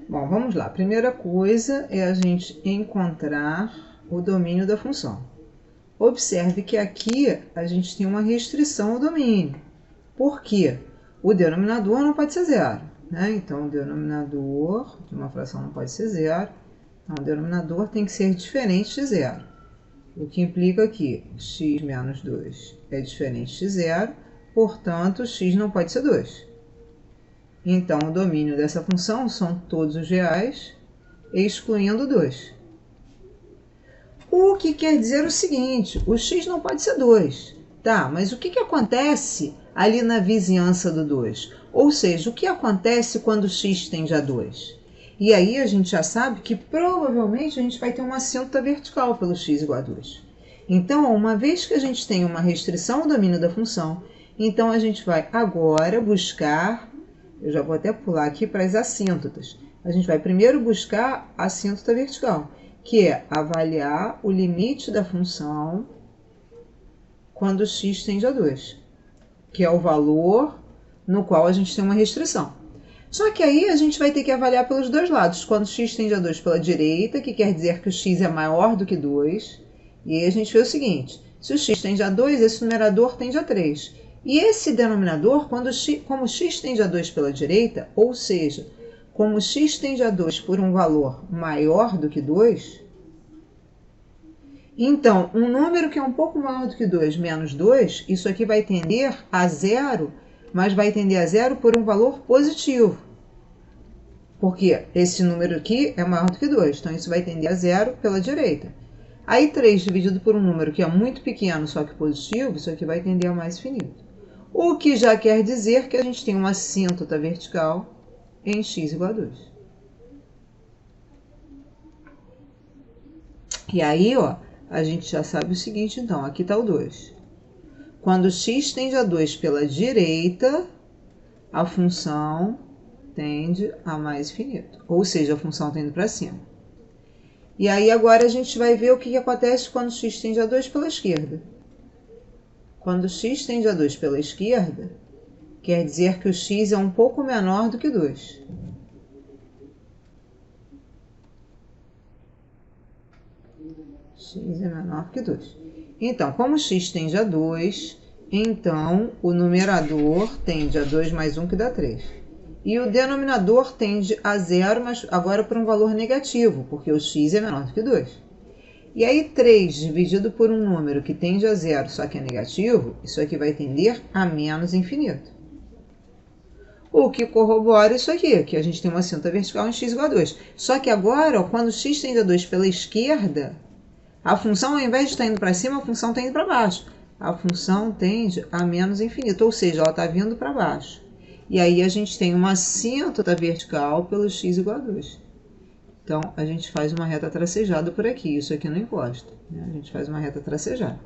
Bom, vamos lá. Primeira coisa é a gente encontrar o domínio da função. Observe que aqui a gente tem uma restrição ao domínio. Por quê? O denominador não pode ser zero, né? Então, o denominador de uma fração não pode ser zero. Então, o denominador tem que ser diferente de zero. O que implica que x menos 2 é diferente de zero, portanto, x não pode ser 2. Então, o domínio dessa função são todos os reais, excluindo 2. O que quer dizer o seguinte, o x não pode ser 2. Tá, mas o que acontece ali na vizinhança do 2? Ou seja, o que acontece quando x tende a 2? E aí a gente já sabe que provavelmente a gente vai ter uma assíntota vertical pelo x igual a 2. Então, uma vez que a gente tem uma restrição ao domínio da função, então a gente vai agora buscar, eu já vou até pular aqui para as assíntotas. A gente vai primeiro buscar a assíntota vertical, que é avaliar o limite da função quando x tende a 2, que é o valor no qual a gente tem uma restrição. Só que aí a gente vai ter que avaliar pelos dois lados. Quando x tende a 2 pela direita, que quer dizer que o x é maior do que 2, e aí a gente vê o seguinte, se o x tende a 2, esse numerador tende a 3. E esse denominador, como x tende a 2 pela direita, ou seja, como x tende a 2 por um valor maior do que 2, então, um número que é um pouco maior do que 2 menos 2, isso aqui vai tender a zero, mas vai tender a zero por um valor positivo. Porque esse número aqui é maior do que 2, então isso vai tender a zero pela direita. Aí 3 dividido por um número que é muito pequeno, só que positivo, isso aqui vai tender a mais infinito. O que já quer dizer que a gente tem uma assíntota vertical em x igual a 2. E aí, ó, a gente já sabe o seguinte, então, aqui está o 2. Quando x tende a 2 pela direita, a função tende a mais infinito. Ou seja, a função tende para cima. E aí agora a gente vai ver o que acontece quando x tende a 2 pela esquerda. Quando x tende a 2 pela esquerda, quer dizer que o x é um pouco menor do que 2. X é menor que 2. Então, como x tende a 2, então o numerador tende a 2 mais 1, que dá 3. E o denominador tende a 0, mas agora por um valor negativo, porque o x é menor do que 2. E aí 3 dividido por um número que tende a 0, só que é negativo, isso aqui vai tender a menos infinito. O que corrobora isso aqui, que a gente tem uma assíntota vertical em x igual a 2. Só que agora, ó, quando x tende a 2 pela esquerda, a função, ao invés de estar indo para cima, a função está indo para baixo. A função tende a menos infinito, ou seja, ela está vindo para baixo. E aí a gente tem uma assíntota vertical pelo x igual a 2. Então, a gente faz uma reta tracejada por aqui. Isso aqui não encosta, né? A gente faz uma reta tracejada.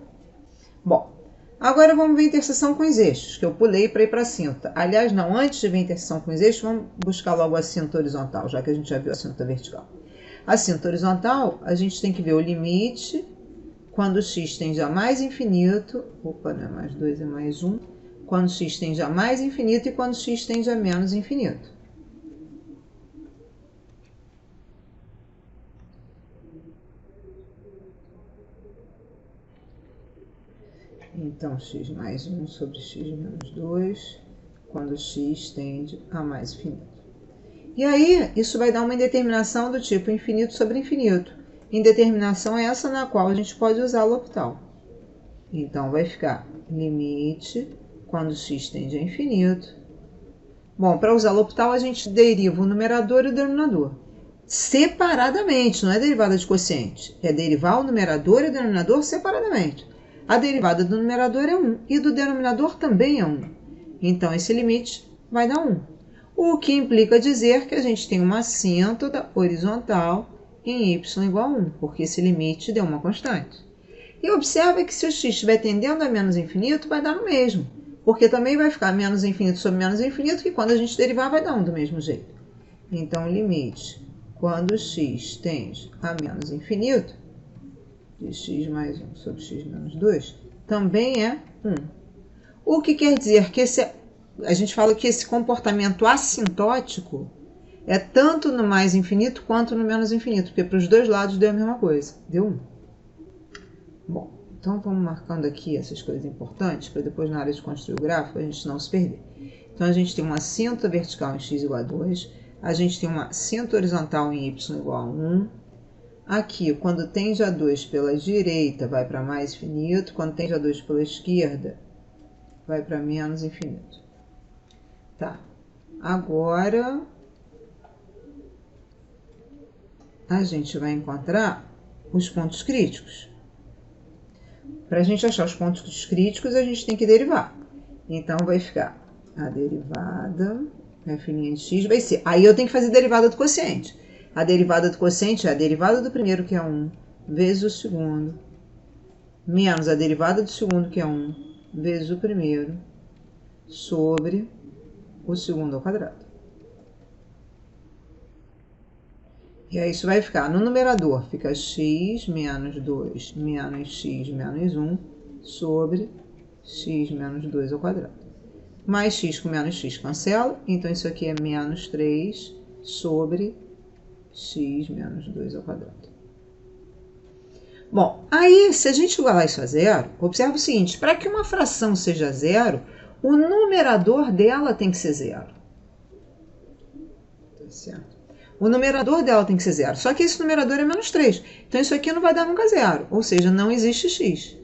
Bom, agora vamos ver a interseção com os eixos, que eu pulei para ir para a assíntota. Aliás, não, antes de ver a interseção com os eixos, vamos buscar logo a assíntota horizontal, já que a gente já viu a assíntota vertical. A assíntota horizontal, a gente tem que ver o limite quando x tende a mais infinito, opa, não é mais 2, é mais 1, quando x tende a mais infinito e quando x tende a menos infinito. Então, x mais 1 sobre x menos 2, quando x tende a mais infinito. E aí, isso vai dar uma indeterminação do tipo infinito sobre infinito. Indeterminação é essa na qual a gente pode usar o L'Hopital. Então, vai ficar limite quando x tende a infinito. Bom, para usar o L'Hopital, a gente deriva o numerador e o denominador. Separadamente, não é derivada de quociente. É derivar o numerador e o denominador separadamente. A derivada do numerador é 1 e do denominador também é 1. Então, esse limite vai dar 1. O que implica dizer que a gente tem uma assíntota horizontal em y igual a 1, porque esse limite deu uma constante. E observa que se o x estiver tendendo a menos infinito, vai dar no mesmo, porque também vai ficar menos infinito sobre menos infinito, que quando a gente derivar vai dar 1 do mesmo jeito. Então, o limite, quando x tende a menos infinito, de x mais 1 sobre x menos 2, também é 1. O que quer dizer que a gente fala que esse comportamento assintótico é tanto no mais infinito quanto no menos infinito, porque para os dois lados deu a mesma coisa, deu 1. Bom, então vamos marcando aqui essas coisas importantes, para depois na hora de construir o gráfico a gente não se perder. Então a gente tem uma cinta vertical em x igual a 2, a gente tem uma cinta horizontal em y igual a 1. Aqui, quando tende a 2 pela direita, vai para mais infinito, quando tende a 2 pela esquerda, vai para menos infinito. Tá, agora a gente vai encontrar os pontos críticos. Para a gente achar os pontos críticos, a gente tem que derivar. Então, vai ficar a derivada, f' de x vai ser... Aí eu tenho que fazer a derivada do quociente. A derivada do quociente é a derivada do primeiro, que é 1, vezes o segundo, menos a derivada do segundo, que é 1, vezes o primeiro, sobre o segundo ao quadrado. E aí isso vai ficar, no numerador, fica x menos 2 menos x menos 1 sobre x menos 2 ao quadrado. Mais x com menos x cancela, então isso aqui é menos 3 sobre x menos 2 ao quadrado. Bom, aí se a gente igualar isso a zero, observa o seguinte, para que uma fração seja zero, o numerador dela tem que ser zero. Tá certo? O numerador dela tem que ser zero, só que esse numerador é menos 3, então isso aqui não vai dar nunca zero, ou seja, não existe x,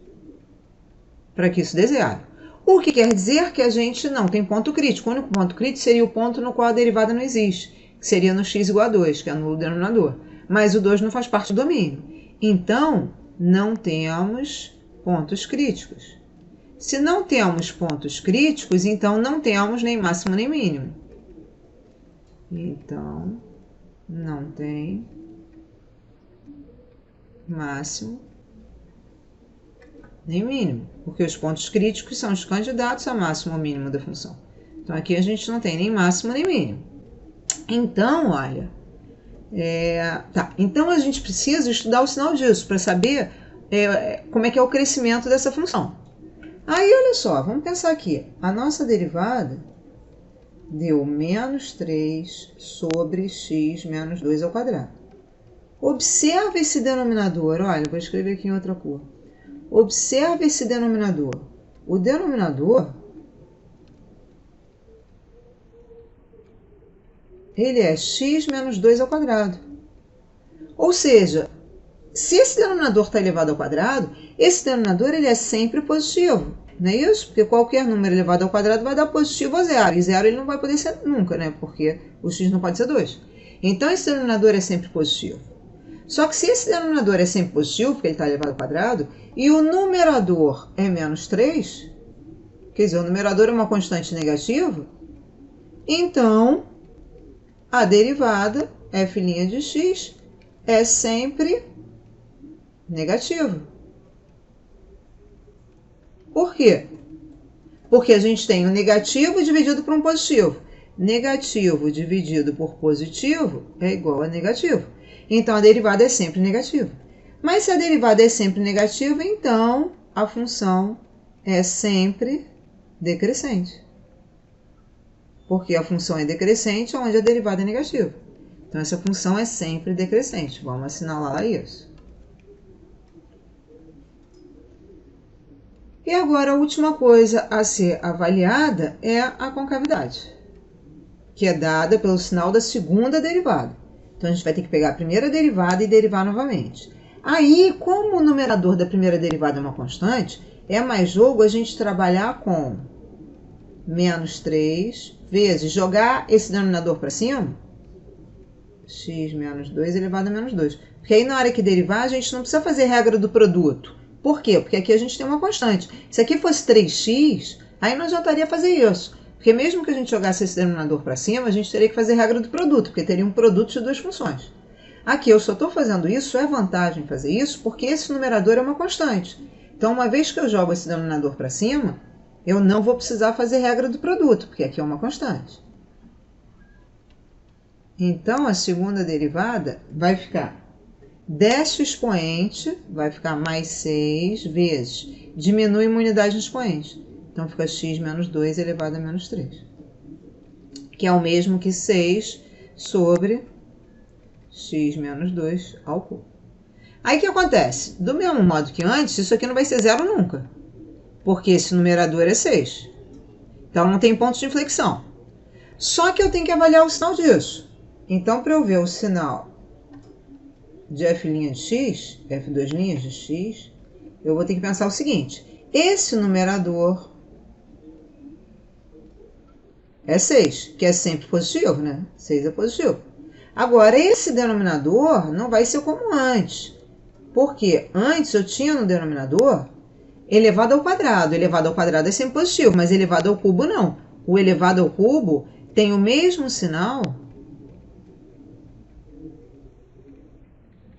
para que isso dê zero. O que quer dizer que a gente não tem ponto crítico. O único ponto crítico seria o ponto no qual a derivada não existe, que seria no x igual a 2, que é no denominador. Mas o 2 não faz parte do domínio. Então, não temos pontos críticos. Se não temos pontos críticos, então não temos nem máximo nem mínimo. Então, não tem máximo nem mínimo, porque os pontos críticos são os candidatos a máximo ou mínimo da função. Então, aqui a gente não tem nem máximo nem mínimo. Então, olha, então a gente precisa estudar o sinal disso para saber como é que é o crescimento dessa função. Aí, olha só, vamos pensar aqui. A nossa derivada deu menos 3 sobre x menos 2 ao quadrado. Observa esse denominador, olha, vou escrever aqui em outra cor. Observe esse denominador. O denominador, ele é x menos 2 ao quadrado. Ou seja, se esse denominador está elevado ao quadrado, esse denominador ele é sempre positivo. Não é isso? Porque qualquer número elevado ao quadrado vai dar positivo a zero. E zero ele não vai poder ser nunca, né? Porque o x não pode ser 2. Então, esse denominador é sempre positivo. Só que se esse denominador é sempre positivo, porque ele está elevado ao quadrado, e o numerador é menos 3, quer dizer, o numerador é uma constante negativa, então a derivada f' de x é sempre negativa. Por quê? Porque a gente tem o negativo dividido por um positivo. Negativo dividido por positivo é igual a negativo. Então, a derivada é sempre negativa. Mas se a derivada é sempre negativa, então a função é sempre decrescente. Porque a função é decrescente onde a derivada é negativa. Então, essa função é sempre decrescente. Vamos assinalar isso. E agora, a última coisa a ser avaliada é a concavidade, que é dada pelo sinal da segunda derivada. Então, a gente vai ter que pegar a primeira derivada e derivar novamente. Aí, como o numerador da primeira derivada é uma constante, é mais jogo a gente trabalhar com menos 3 vezes, jogar esse denominador para cima, x menos 2 elevado a menos 2. Porque aí, na hora que derivar, a gente não precisa fazer regra do produto. Por quê? Porque aqui a gente tem uma constante. Se aqui fosse 3x, aí não adiantaria fazer isso. Porque mesmo que a gente jogasse esse denominador para cima, a gente teria que fazer regra do produto, porque teria um produto de duas funções. Aqui eu só estou fazendo isso, é vantagem fazer isso, porque esse numerador é uma constante. Então, uma vez que eu jogo esse denominador para cima, eu não vou precisar fazer regra do produto, porque aqui é uma constante. Então, a segunda derivada vai ficar, desce o expoente, vai ficar mais 6 vezes, diminui uma unidade no expoente. Então, fica x menos 2 elevado a menos 3, que é o mesmo que 6 sobre x menos 2 ao cubo. Aí o que acontece? Do mesmo modo que antes, isso aqui não vai ser zero nunca, porque esse numerador é 6. Então não tem ponto de inflexão. Só que eu tenho que avaliar o sinal disso. Então, para eu ver o sinal de f' de x, f2' de x, eu vou ter que pensar o seguinte: esse numerador é 6, que é sempre positivo, né? 6 é positivo. Agora, esse denominador não vai ser como antes. Porque antes eu tinha no denominador elevado ao quadrado. Elevado ao quadrado é sempre positivo, mas elevado ao cubo não. O elevado ao cubo tem o mesmo sinal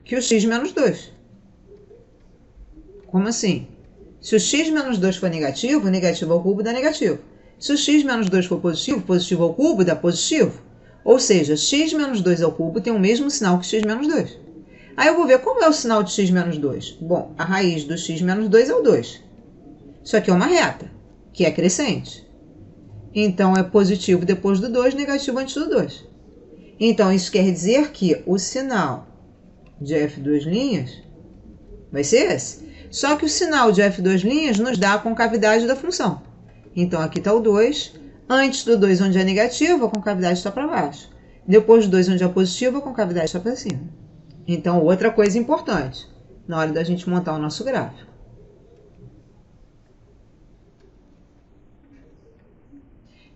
que o x menos 2. Como assim? Se o x menos 2 for negativo, negativo ao cubo dá negativo. Se o x menos 2 for positivo, positivo ao cubo dá positivo. Ou seja, x menos 2 ao cubo tem o mesmo sinal que x menos 2. Aí eu vou ver como é o sinal de x menos 2. Bom, a raiz do x menos 2 é o 2. Isso aqui é uma reta, que é crescente. Então, é positivo depois do 2, negativo antes do 2. Então, isso quer dizer que o sinal de f2' vai ser esse. Só que o sinal de f2' nos dá a concavidade da função. Então, aqui está o 2. Antes do 2, onde é negativo, a concavidade está para baixo. Depois do 2, onde é positivo, a concavidade está para cima. Então, outra coisa importante na hora da gente montar o nosso gráfico.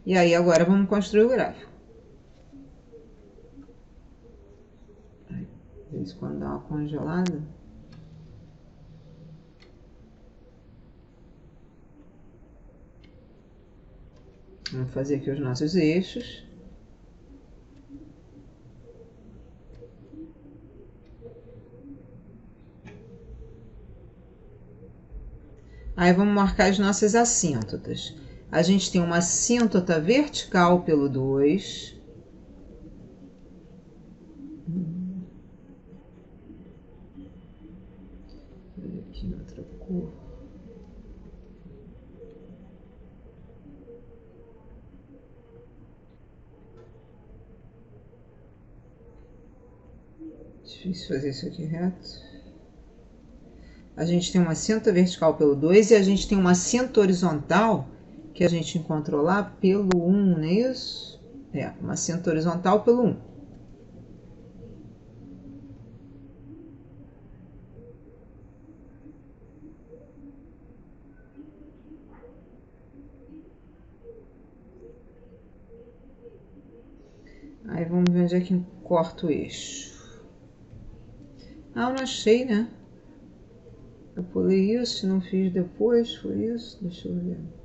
E aí, agora vamos construir o gráfico. De vez em quando dá uma congelada. Vamos fazer aqui os nossos eixos. Aí vamos marcar as nossas assíntotas. A gente tem uma assíntota vertical pelo 2. Olha aqui em outra cor. Difícil fazer isso aqui reto. A gente tem uma assíntota vertical pelo 2 e a gente tem uma assíntota horizontal que a gente encontrou lá pelo 1, não é isso? É, uma assíntota horizontal pelo 1. Aí vamos ver onde é que corta o eixo. Ah, eu não achei, né? Eu pulei isso, não fiz depois, foi isso? Deixa eu ver.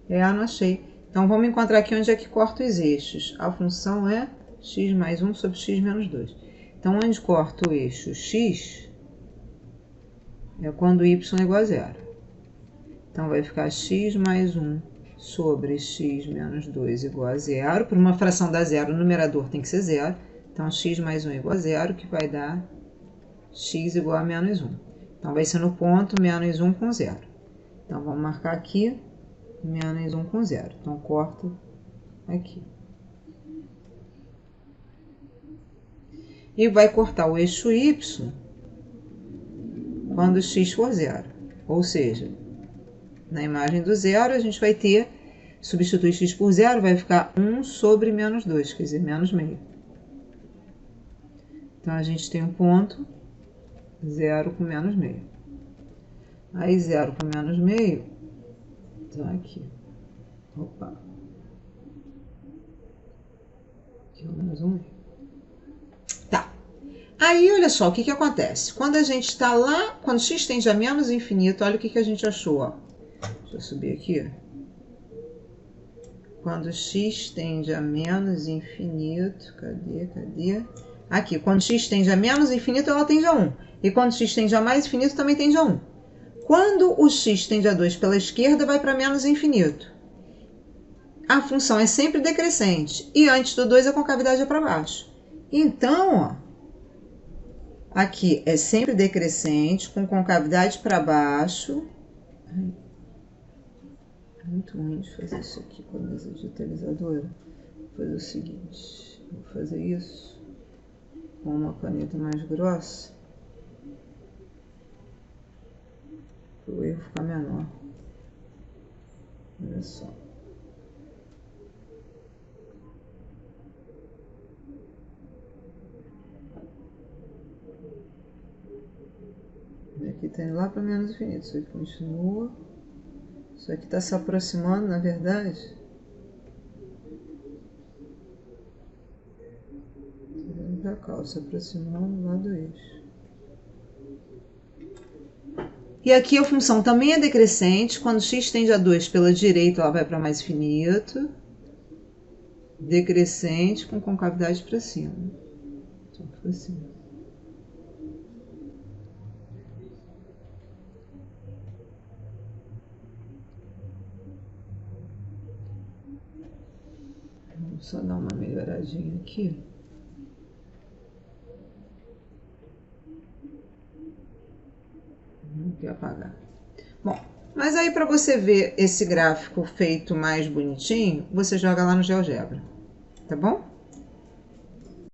É, eu não achei. Então, vamos encontrar aqui onde é que corta os eixos. A função é x mais 1 sobre x menos 2. Então, onde corta o eixo x é quando y é igual a zero. Então, vai ficar x mais 1 sobre x menos 2 igual a zero. Por uma fração da zero, o numerador tem que ser zero. Então, x mais 1 igual a zero, que vai dar x igual a menos 1. Então, vai ser no ponto menos 1 com 0. Então, vamos marcar aqui menos 1 com 0. Então, corta aqui. E vai cortar o eixo y quando x for 0. Ou seja, na imagem do zero, a gente vai ter, substituir x por 0, vai ficar 1 sobre menos 2, quer dizer, menos meio. Então, a gente tem um ponto 0 com menos meio. Aí 0 com menos meio tá aqui. Opa. Aqui é o menos 1. Tá. Aí, olha só, o que acontece? Quando a gente está lá, quando x tende a menos infinito, olha o que a gente achou, ó. Deixa eu subir aqui. Quando x tende a menos infinito, cadê? Aqui, quando x tende a menos infinito, ela tende a 1. E quando x tende a mais infinito, também tende a 1. Quando o x tende a 2 pela esquerda, vai para menos infinito. A função é sempre decrescente. E antes do 2, a concavidade é para baixo. Então, ó, aqui é sempre decrescente, com concavidade para baixo. É muito ruim de fazer isso aqui com a mesa digitalizadora. Vou fazer o seguinte. Vou fazer isso com uma caneta mais grossa para o erro ficar menor. Olha só. Aqui está indo lá para menos infinito. Isso aqui continua. Isso aqui está se aproximando, na verdade. Para cá, se aproximando lá do eixo. E aqui a função também é decrescente. Quando x tende a 2 pela direita, ela vai para mais infinito. Decrescente com concavidade para cima. Então, para cima. Vamos só dar uma melhoradinha aqui. Não quer apagar. Bom, mas aí para você ver esse gráfico feito mais bonitinho, você joga lá no GeoGebra, tá bom?